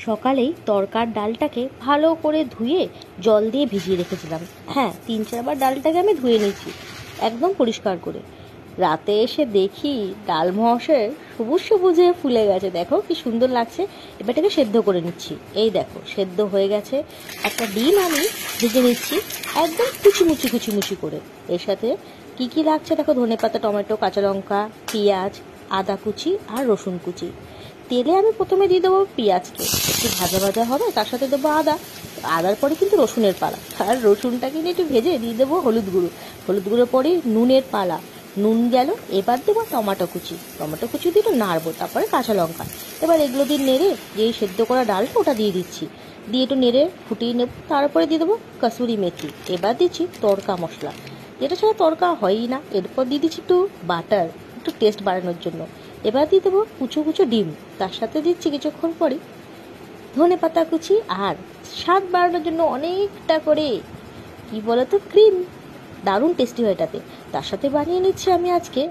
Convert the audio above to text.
সকালেই তরকার ডালটাকে ভালো করে ধুয়ে জল দিয়ে ভিজিয়ে রেখেছিলাম। হ্যাঁ, 3-4 বার ডালটাকে আমি ধুয়ে নিয়েছি একদম পরিষ্কার করে। রাতে এসে দেখি ডাল মহাশয় সবুজ সবুজ হয়ে ফুলে গেছে। দেখো কি সুন্দর লাগছে। এবারটাকে সেদ্ধ করে নিচ্ছি। এই দেখো সেদ্ধ হয়ে গেছে। একটা ডিম আমি ভেজে নিচ্ছি একদম কুচি কুচি করে। এর সাথে কি কি লাগছে দেখো, ধনেপাতা, টমেটো, কাঁচা লঙ্কা, পেঁয়াজ, আদা কুচি আর রসুন কুচি। তেলে আমি প্রথমে দিয়ে দেবো পেঁয়াজকে, একটু ভাজা ভাজা হবে, তার সাথে দেবো আদা। আদার পরে কিন্তু রসুনের পালা, আর রসুনটাকে একটু ভেজে দিয়ে দেবো হলুদ গুঁড়ো পরে নুনের পালা। নুন গেল, এবার দেবো টমেটো কুচি দিয়ে একটু নাড়বো, তারপরে কাঁচা লঙ্কা। এবার এগুলো দিয়ে নেড়ে যেই সেদ্ধ করা ডালটা ওটা দিয়ে দিচ্ছি, দিয়ে একটু নেড়ে ফুটিয়ে নেব। তারপরে দিয়ে দেবো কসুরি মেথি। এবার দিচ্ছি তড়কা মশলা, যেটা ছাড়া তড়কা হয়ই না। এরপর দিয়ে দিচ্ছি একটু বাটার, একটু টেস্ট বাড়ানোর জন্য। এবার দিয়ে দেবো কুচো ডিম, তার সাথে দিচ্ছি কিছুক্ষণ পরে ধনেপাতা কুচি, আর স্বাদ বাড়ানোর জন্য অনেকটা করে কি বলতো ক্রিম। দারুণ টেস্টি হয় এটাতে। তার সাথে বানিয়ে নিচ্ছি আমি আজকে